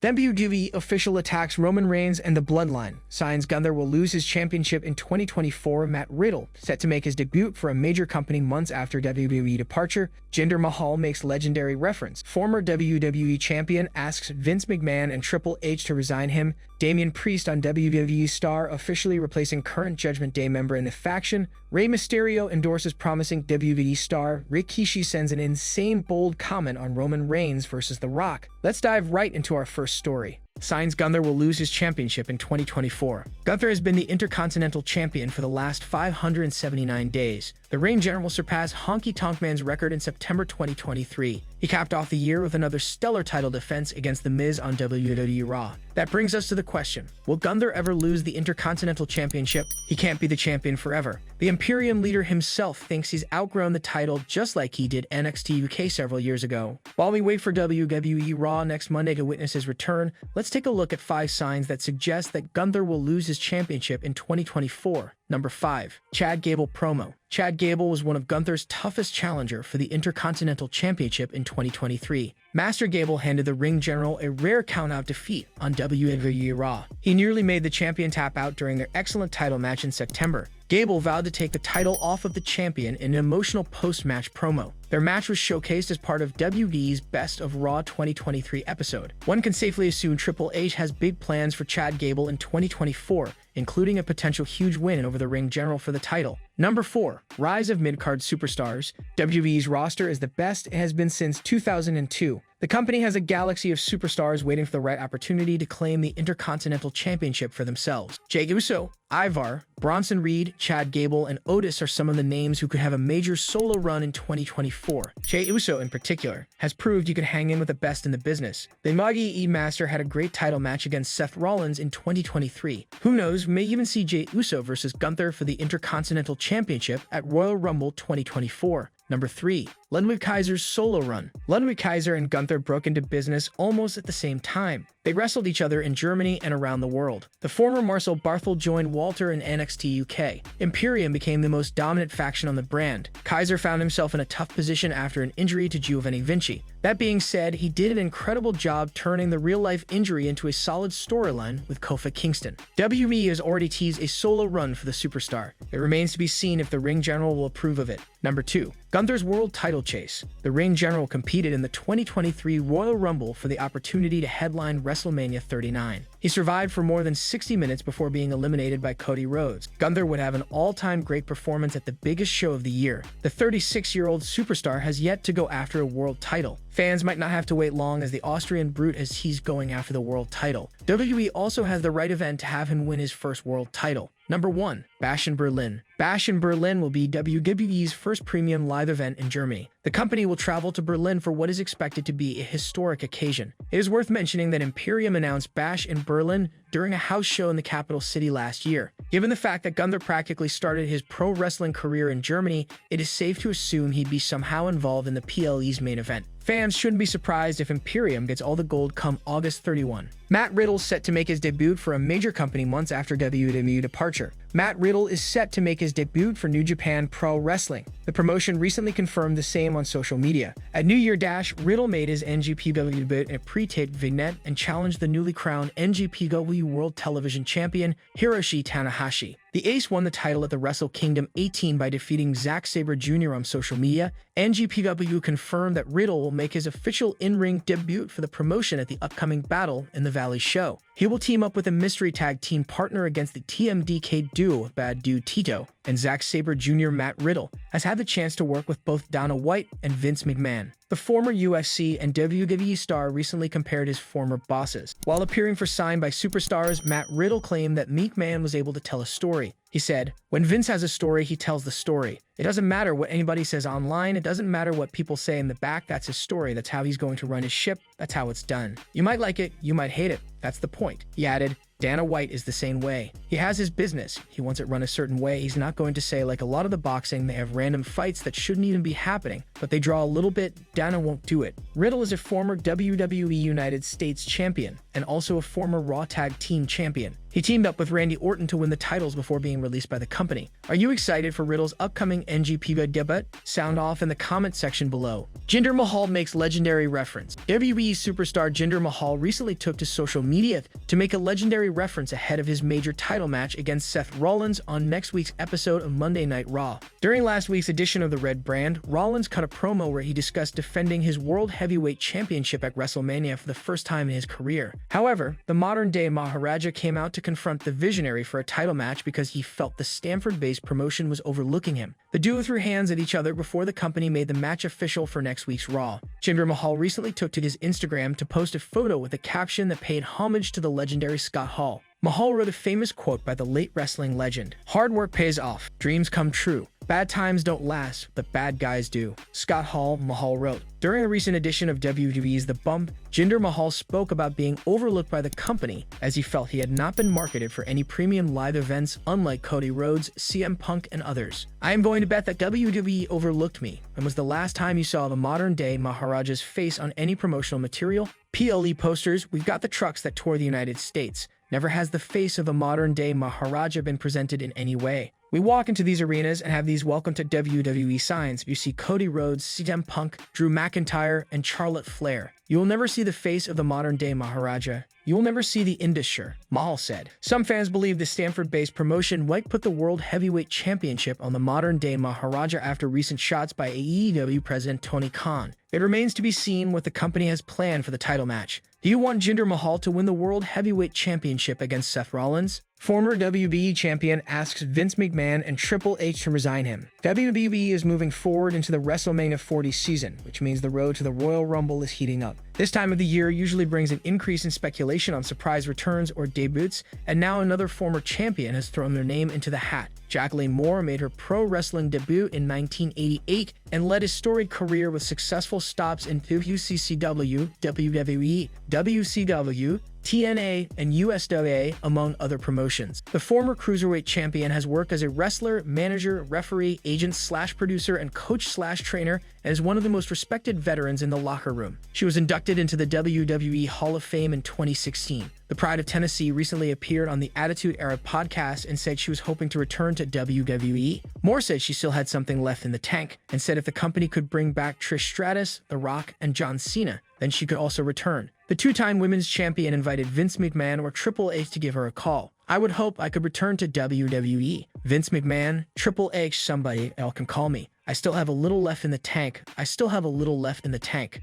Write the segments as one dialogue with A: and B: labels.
A: WWE official attacks Roman Reigns and the Bloodline. Signs Gunther will lose his championship in 2024. Matt Riddle, set to make his debut for a major company months after WWE departure. Jinder Mahal makes legendary reference. Former WWE champion asks Vince McMahon and Triple H to resign him. Damien Priest on WWE star officially replacing current Judgment Day member in the faction. Rey Mysterio endorses promising WWE star. Kishi sends an insane bold comment on Roman Reigns versus The Rock. Let's dive right into our first story. Signs Gunther will lose his championship in 2024. Gunther has been the Intercontinental Champion for the last 579 days. The Reign General will surpass Honky Tonk Man's record in September 2023. He capped off the year with another stellar title defense against The Miz on WWE Raw. That brings us to the question, will Gunther ever lose the Intercontinental Championship? He can't be the champion forever. The Imperium leader himself thinks he's outgrown the title just like he did NXT UK several years ago. While we wait for WWE Raw next Monday to witness his return, let's take a look at 5 signs that suggest that Gunther will lose his championship in 2024. Number 5. Chad Gable promo. Chad Gable was one of Gunther's toughest challenger for the Intercontinental Championship in 2023. Master Gable handed the Ring General a rare count-out defeat on WWE Raw. He nearly made the champion tap out during their excellent title match in September. Gable vowed to take the title off of the champion in an emotional post-match promo. Their match was showcased as part of WWE's Best of Raw 2023 episode. One can safely assume Triple H has big plans for Chad Gable in 2024, including a potential huge win over the Ring General for the title. Number 4. Rise of mid-card superstars. WWE's roster is the best it has been since 2002. The company has a galaxy of superstars waiting for the right opportunity to claim the Intercontinental Championship for themselves. Jey Uso, Ivar, Bronson Reed, Chad Gable, and Otis are some of the names who could have a major solo run in 2024. Jey Uso, in particular, has proved he could hang in with the best in the business. The Magi Master had a great title match against Seth Rollins in 2023. Who knows, we may even see Jey Uso versus Gunther for the Intercontinental Championship at Royal Rumble 2024. Number 3. Ludwig Kaiser's solo run. Ludwig Kaiser and Gunther broke into business almost at the same time. They wrestled each other in Germany and around the world. The former Marcel Barthel joined Walter in NXT UK. Imperium became the most dominant faction on the brand. Kaiser found himself in a tough position after an injury to Giovanni Vinci. That being said, he did an incredible job turning the real-life injury into a solid storyline with Kofi Kingston. WWE has already teased a solo run for the superstar. It remains to be seen if the Ring General will approve of it. Number 2. Gunther's world title chase. The Ring General competed in the 2023 Royal Rumble for the opportunity to headline WrestleMania 39. He survived for more than 60 minutes before being eliminated by Cody Rhodes. Gunther would have an all-time great performance at the biggest show of the year. The 36-year-old superstar has yet to go after a world title. Fans might not have to wait long as the Austrian brute as he's going after the world title. WWE also has the right event to have him win his first world title. Number 1. Bash in Berlin. Bash in Berlin will be WWE's first premium live event in Germany. The company will travel to Berlin for what is expected to be a historic occasion. It is worth mentioning that Imperium announced Bash in Berlin during a house show in the capital city last year. Given the fact that Gunther practically started his pro wrestling career in Germany, it is safe to assume he'd be somehow involved in the PLE's main event. Fans shouldn't be surprised if Imperium gets all the gold come August 31. Matt Riddle set to make his debut for a major company months after WWE departure. Matt Riddle is set to make his debut for New Japan Pro Wrestling. The promotion recently confirmed the same on social media. At New Year Dash, Riddle made his NGPW debut in a pre-taped vignette and challenged the newly crowned NGPW World Television Champion Hiroshi Tanahashi. The Ace won the title at the Wrestle Kingdom 18 by defeating Zack Sabre Jr. on social media. NGPW confirmed that Riddle will make his official in-ring debut for the promotion at the upcoming Battle in the Valley show. He will team up with a mystery tag team partner against the TMDK duo of Bad Dude Tito, and Zack Sabre Jr. Matt Riddle has had the chance to work with both Dana White and Vince McMahon. The former UFC and WWE star recently compared his former bosses. While appearing for Signed by Superstars, Matt Riddle claimed that McMahon was able to tell a story. He said, "When Vince has a story, he tells the story. It doesn't matter what anybody says online. It doesn't matter what people say in the back. That's his story. That's how he's going to run his ship. That's how it's done. You might like it. You might hate it. That's the point." He added, Dana White is the same way. He has his business. He wants it run a certain way. He's not going to say, like a lot of the boxing, they have random fights that shouldn't even be happening, but they draw a little bit. Dana won't do it. Riddle is a former WWE United States champion and also a former Raw Tag Team champion. He teamed up with Randy Orton to win the titles before being released by the company. Are you excited for Riddle's upcoming NGP debut? Sound off in the comment section below. Jinder Mahal makes legendary reference. WWE superstar Jinder Mahal recently took to social media to make a legendary reference ahead of his major title match against Seth Rollins on next week's episode of Monday Night Raw. During last week's edition of the Red Brand, Rollins cut a promo where he discussed defending his World Heavyweight Championship at WrestleMania for the first time in his career. However, the modern-day Maharaja came out to confront the visionary for a title match because he felt the Stanford-based promotion was overlooking him. The duo threw hands at each other before the company made the match official for next week's Raw. Jinder Mahal recently took to his Instagram to post a photo with a caption that paid homage to the legendary Scott Hall. Mahal wrote a famous quote by the late wrestling legend: "Hard work pays off, dreams come true. Bad times don't last, but bad guys do." Scott Hall, Mahal wrote. During a recent edition of WWE's The Bump, Jinder Mahal spoke about being overlooked by the company as he felt he had not been marketed for any premium live events unlike Cody Rhodes, CM Punk, and others. "I am going to bet that WWE overlooked me. When was the last time you saw the modern-day Maharaja's face on any promotional material? PLE posters, we've got the trucks that tour the United States. Never has the face of a modern-day Maharaja been presented in any way. We walk into these arenas and have these welcome to WWE signs. You see Cody Rhodes, CM Punk, Drew McIntyre, and Charlotte Flair. You will never see the face of the modern-day Maharaja. You will never see the industry," Mahal said. Some fans believe the Stanford-based promotion might put the World Heavyweight Championship on the modern-day Maharaja after recent shots by AEW president Tony Khan. It remains to be seen what the company has planned for the title match. Do you want Jinder Mahal to win the World Heavyweight Championship against Seth Rollins? Former WBE champion asks Vince McMahon and Triple H to resign him. WWE is moving forward into the WrestleMania 40 season, which means the road to the Royal Rumble is heating up. This time of the year usually brings an increase in speculation on surprise returns or debuts, and now another former champion has thrown their name into the hat. Jacqueline Moore made her pro wrestling debut in 1988 and led a storied career with successful stops in WCCW, WWE, WCW, TNA, and USWA, among other promotions. The former Cruiserweight champion has worked as a wrestler, manager, referee, agent/producer, and coach/trainer, and is one of the most respected veterans in the locker room. She was inducted into the WWE Hall of Fame in 2016. The Pride of Tennessee recently appeared on the Attitude Era podcast and said she was hoping to return to WWE. Moore said she still had something left in the tank and said if the company could bring back Trish Stratus, The Rock, and John Cena, then she could also return. The two-time women's champion invited Vince McMahon or Triple H to give her a call. "I would hope I could return to WWE. Vince McMahon, Triple H, somebody else can call me. I still have a little left in the tank.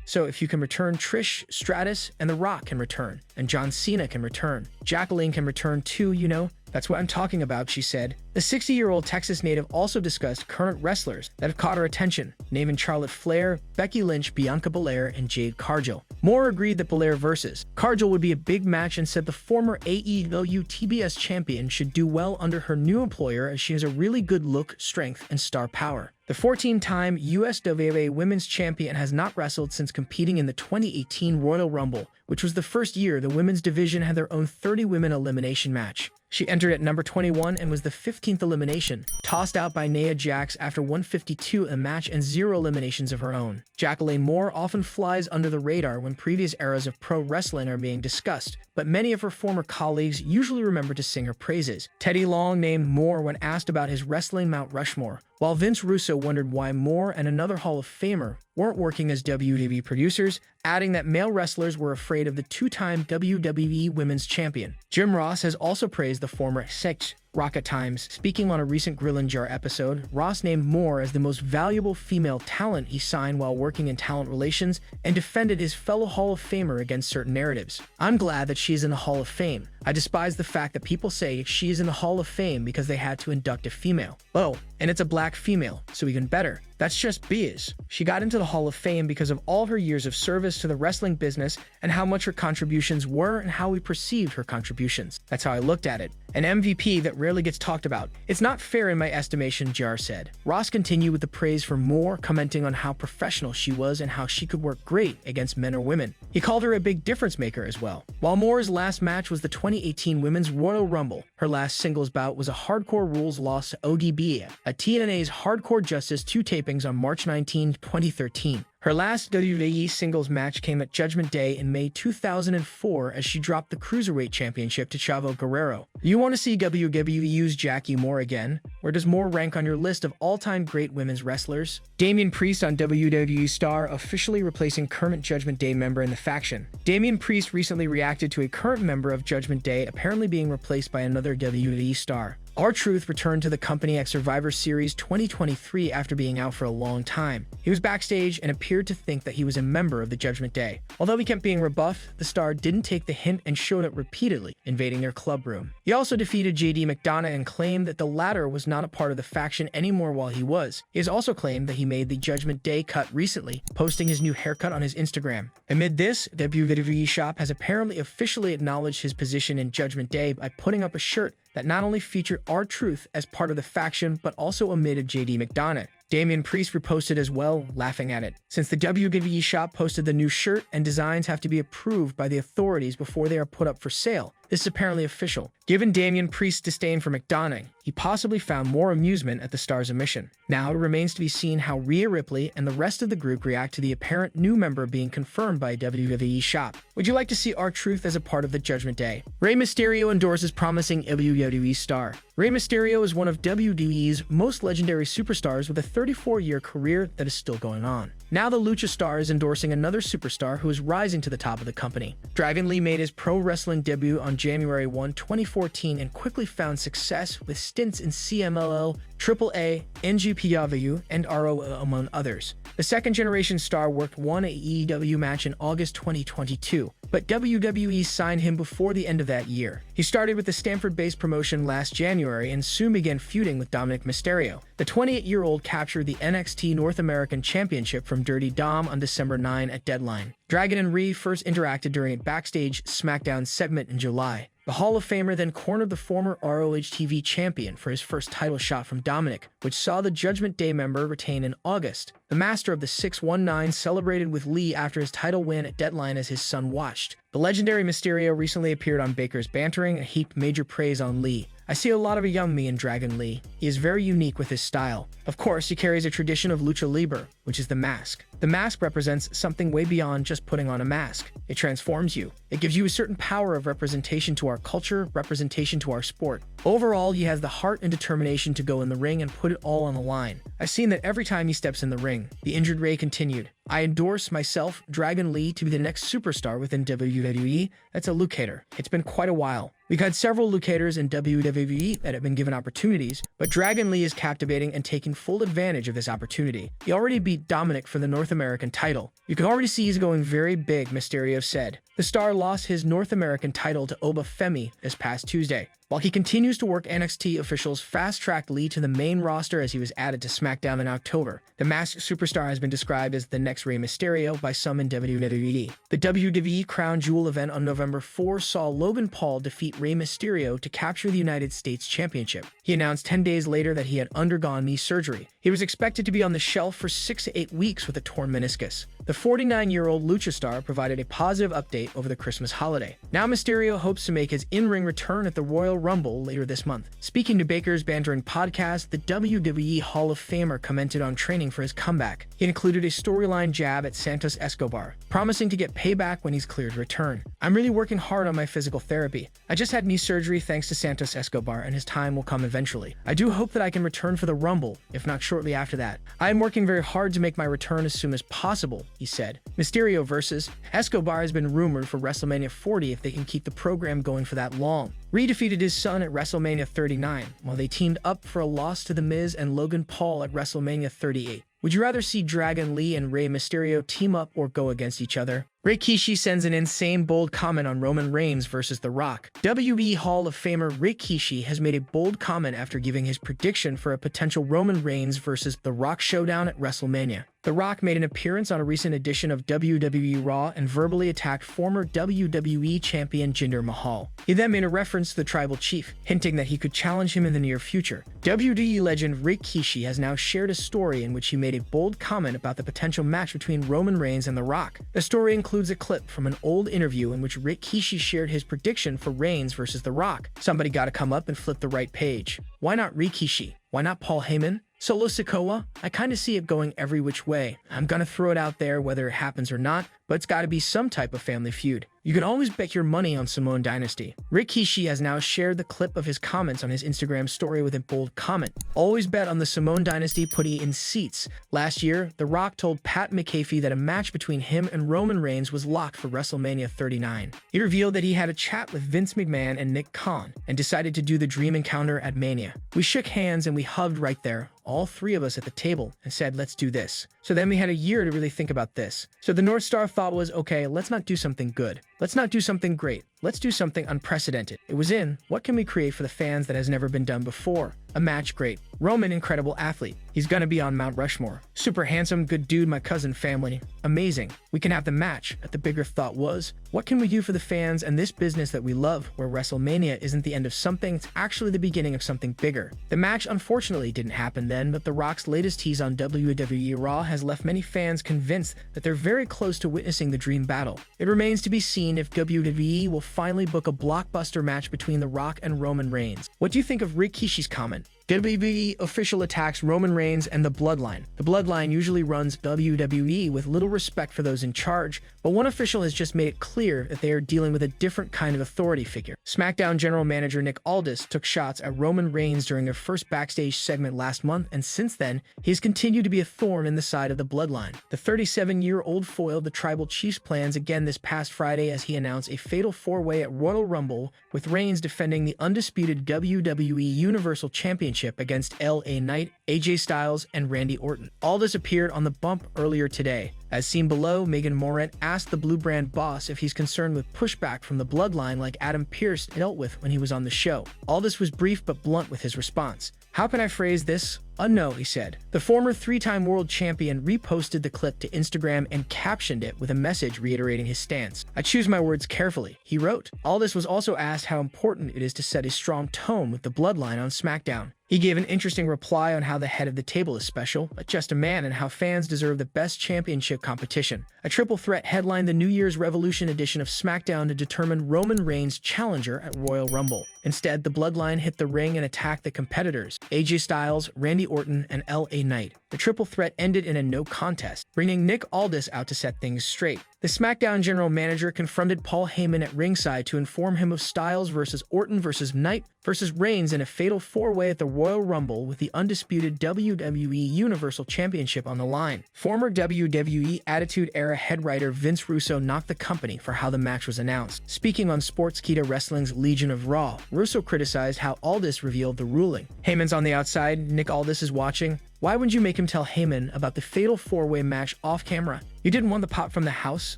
A: So if you can return, Trish Stratus and The Rock can return. And John Cena can return. Jacqueline can return too, you know? That's what I'm talking about," she said. The 60-year-old Texas native also discussed current wrestlers that have caught her attention, naming Charlotte Flair, Becky Lynch, Bianca Belair, and Jade Cargill. Moore agreed that Belair versus Cargill would be a big match and said the former AEW TBS champion should do well under her new employer as she has a really good look, strength, and star power. The 14-time USWA Women's Champion has not wrestled since competing in the 2018 Royal Rumble, which was the first year the women's division had their own 30-women elimination match. She entered at number 21 and was the 15th elimination, tossed out by Nia Jax after 152 in a match and 0 eliminations of her own. Jacqueline Moore often flies under the radar when previous eras of pro wrestling are being discussed, but many of her former colleagues usually remember to sing her praises. Teddy Long named Moore when asked about his wrestling Mount Rushmore, while Vince Russo wondered why Moore and another Hall of Famer weren't working as WWE producers, adding that male wrestlers were afraid of the two-time WWE Women's Champion. Jim Ross has also praised the former Sex Rocket Times. Speaking on a recent Grill and Jar episode, Ross named Moore as the most valuable female talent he signed while working in talent relations and defended his fellow Hall of Famer against certain narratives. "I'm glad that she's in the Hall of Fame. I despise the fact that people say she's in the Hall of Fame because they had to induct a female. Oh, and it's a black female, so even better. That's just biz. She got into the Hall of Fame because of all her years of service to the wrestling business and how much her contributions were and how we perceived her contributions. That's how I looked at it. an MVP that rarely gets talked about. It's not fair in my estimation, JR said. Ross continued with the praise for Moore, commenting on how professional she was and how she could work great against men or women. He called her a big difference maker as well. While Moore's last match was the 2018 Women's Royal Rumble, her last singles bout was a Hardcore Rules loss to ODB at TNA's Hardcore Justice 2 tapings on March 19, 2013. Her last WWE singles match came at Judgment Day in May 2004 as she dropped the Cruiserweight Championship to Chavo Guerrero. You want to see WWE use Jackie Moore again? Where does Moore rank on your list of all-time great women's wrestlers? Damien Priest on WWE Star, officially replacing current Judgment Day member in the faction. Damien Priest recently reacted to a current member of Judgment Day apparently being replaced by another WWE star. R-Truth returned to the company at Survivor Series 2023 after being out for a long time. He was backstage and appeared to think that he was a member of the Judgment Day. Although he kept being rebuffed, the star didn't take the hint and showed up repeatedly, invading their club room. He also defeated JD McDonough and claimed that the latter was not a part of the faction anymore while he was. He has also claimed that he made the Judgment Day cut recently, posting his new haircut on his Instagram. Amid this, WWE Shop has apparently officially acknowledged his position in Judgment Day by putting up a shirt that not only featured R-Truth as part of the faction, but also omitted JD McDonough. Damien Priest reposted as well, laughing at it. Since the WWE Shop posted the new shirt and designs have to be approved by the authorities before they are put up for sale, this is apparently official. Given Damien Priest's disdain for McDonough, he possibly found more amusement at the star's omission. Now it remains to be seen how Rhea Ripley and the rest of the group react to the apparent new member being confirmed by WWE Shop. Would you like to see R-Truth as a part of the Judgment Day? Rey Mysterio endorses promising WWE star. Rey Mysterio is one of WWE's most legendary superstars with a 34-year career that is still going on. Now the Lucha star is endorsing another superstar who is rising to the top of the company. Dragon Lee made his pro wrestling debut on January 1, 2014 and quickly found success with stints in CMLL, AAA, NGPW, and ROH among others. The second-generation star worked one AEW match in August 2022, but WWE signed him before the end of that year. He started with the Stanford-based promotion last January and soon began feuding with Dominic Mysterio. The 28-year-old captured the NXT North American Championship from Dirty Dom on December 9 at Deadline. Dragon and Rhea first interacted during a backstage SmackDown segment in July. The Hall of Famer then cornered the former ROH TV champion for his first title shot from Dominic, which saw the Judgment Day member retain in August. The master of the 619 celebrated with Lee after his title win at Deadline as his son watched. The legendary Mysterio recently appeared on Baker's Bantering and heaped major praise on Lee. I see a lot of a young me in Dragon Lee. He is very unique with his style. Of course, he carries a tradition of lucha libre, which is the mask. The mask represents something way beyond just putting on a mask. It transforms you. It gives you a certain power of representation to our culture, representation to our sport. Overall, he has the heart and determination to go in the ring and put it all on the line. I've seen that every time he steps in the ring. The injured Rey continued. I endorse myself, Dragon Lee, to be the next superstar within WWE. That's a Luchator. It's been quite a while. We've had several Lucators in WWE that have been given opportunities, but Dragon Lee is captivating and taking full advantage of this opportunity. He already beat Dominic for the North American title. You can already see he's going very big, Mysterio said. The star lost his North American title to Oba Femi this past Tuesday. While he continues to work, NXT officials fast-tracked Lee to the main roster as he was added to SmackDown in October. The masked superstar has been described as the next Rey Mysterio by some in WWE. The WWE Crown Jewel event on November 4 saw Logan Paul defeat Rey Mysterio to capture the United States Championship. He announced 10 days later that he had undergone knee surgery. He was expected to be on the shelf for 6 to 8 weeks with a torn meniscus. The 49-year-old Lucha star provided a positive update over the Christmas holiday. Now Mysterio hopes to make his in-ring return at the Royal Rumble later this month. Speaking to Baker's Bantering podcast, the WWE Hall of Famer commented on training for his comeback. He included a storyline jab at Santos Escobar, promising to get payback when he's cleared to return. I'm really working hard on my physical therapy. I just had knee surgery thanks to Santos Escobar, and his time will come eventually. I do hope that I can return for the Rumble, if not shortly after that. I am working very hard to make my return as soon as possible, he said. Mysterio versus Escobar has been rumored for WrestleMania 40 if they can keep the program going for that long. Rey defeated his son at WrestleMania 39, while they teamed up for a loss to The Miz and Logan Paul at WrestleMania 38. Would you rather see Dragon Lee and Rey Mysterio team up or go against each other? Rey Kishi sends an insane bold comment on Roman Reigns versus The Rock. WWE Hall of Famer Rey Kishi has made a bold comment after giving his prediction for a potential Roman Reigns versus The Rock showdown at WrestleMania. The Rock made an appearance on a recent edition of WWE Raw and verbally attacked former WWE champion Jinder Mahal. He then made a reference to the tribal chief, hinting that he could challenge him in the near future. WWE legend Rey Kishi has now shared a story in which he made a bold comment about the potential match between Roman Reigns and The Rock. The story includes a clip from an old interview in which Rey Kishi shared his prediction for Reigns versus The Rock. Somebody gotta come up and flip the right page. Why not Rey Kishi? Why not Paul Heyman? Solo Sikoa? I kinda see it going every which way. I'm gonna throw it out there whether it happens or not, but it's gotta be some type of family feud. You can always bet your money on Samoan Dynasty. Rey Kishi has now shared the clip of his comments on his Instagram story with a bold comment. Always bet on the Samoan Dynasty putting in seats. Last year, The Rock told Pat McAfee that a match between him and Roman Reigns was locked for WrestleMania 39. He revealed that he had a chat with Vince McMahon and Nick Khan and decided to do the dream encounter at Mania. We shook hands and we hugged right there, all three of us at the table, and said, let's do this. So then we had a year to really think about this. So the North Star thought was, okay, let's not do something good. Let's not do something great. Let's do something unprecedented. It was in, what can we create for the fans that has never been done before? A match great. Roman, incredible athlete. He's gonna be on Mount Rushmore. Super handsome, good dude, my cousin family. Amazing. We can have the match. But the bigger thought was, what can we do for the fans and this business that we love, where WrestleMania isn't the end of something, it's actually the beginning of something bigger. The match unfortunately didn't happen then, but The Rock's latest tease on WWE Raw has left many fans convinced that they're very close to witnessing the dream battle. It remains to be seen if WWE will finally book a blockbuster match between The Rock and Roman Reigns. What do you think of Rey Kishi's comment? WWE official attacks Roman Reigns and the Bloodline. The Bloodline usually runs WWE with little respect for those in charge, but one official has just made it clear that they are dealing with a different kind of authority figure. SmackDown general manager Nick Aldis took shots at Roman Reigns during their first backstage segment last month, and since then, he has continued to be a thorn in the side of the Bloodline. The 37-year-old foiled the Tribal Chief's plans again this past Friday as he announced a fatal four-way at Royal Rumble, with Reigns defending the undisputed WWE Universal Championship against LA Knight, AJ Styles, and Randy Orton. Aldis appeared on the bump earlier today. As seen below, Megan Morant asked the Blue Brand boss if he's concerned with pushback from the Bloodline like Adam Pearce dealt with when he was on the show. Aldis was brief but blunt with his response. How can I phrase this? No, he said. The former three-time world champion reposted the clip to Instagram and captioned it with a message reiterating his stance. I choose my words carefully, he wrote. Aldis was also asked how important it is to set a strong tone with the Bloodline on SmackDown. He gave an interesting reply on how the head of the table is special, but just a man, and how fans deserve the best championship competition. A triple threat headlined the New Year's Revolution edition of SmackDown to determine Roman Reigns' challenger at Royal Rumble. Instead, the Bloodline hit the ring and attacked the competitors, AJ Styles, Randy Orton, and LA Knight. The triple threat ended in a no contest, bringing Nick Aldis out to set things straight. The SmackDown general manager confronted Paul Heyman at ringside to inform him of Styles versus Orton versus Knight versus Reigns in a fatal four-way at the Royal Rumble with the undisputed WWE Universal Championship on the line. Former WWE Attitude Era head writer Vince Russo knocked the company for how the match was announced. Speaking on Sportskeeda Wrestling's Legion of Raw, Russo criticized how Aldis revealed the ruling. Heyman's on the outside, Nick Aldis is watching. Why wouldn't you make him tell Heyman about the fatal four-way match off camera? You didn't want the pop from the house?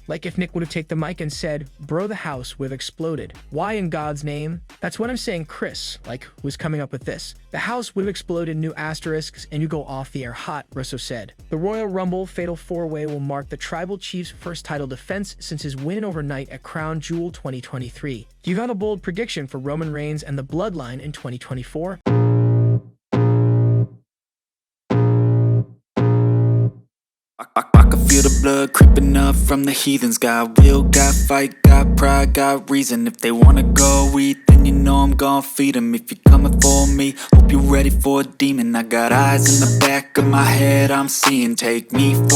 A: Like if Nick would have taken the mic and said, bro, the house would have exploded. Why in God's name? That's what I'm saying, Chris, like, who's coming up with this. The house would have exploded, new asterisks, and you go off the air hot, Russo said. The Royal Rumble Fatal 4-Way will mark the Tribal Chief's first title defense since his win overnight at Crown Jewel 2023. Do you have a bold prediction for Roman Reigns and the Bloodline in 2024?
B: I can feel the blood creeping up from the heathens. Got will, got fight, got pride, got reason. If they wanna go eat, then you know I'm gon' feed them. If you're coming for me, hope you're ready for a demon. I got eyes in the back of my head, I'm seeing. Take me for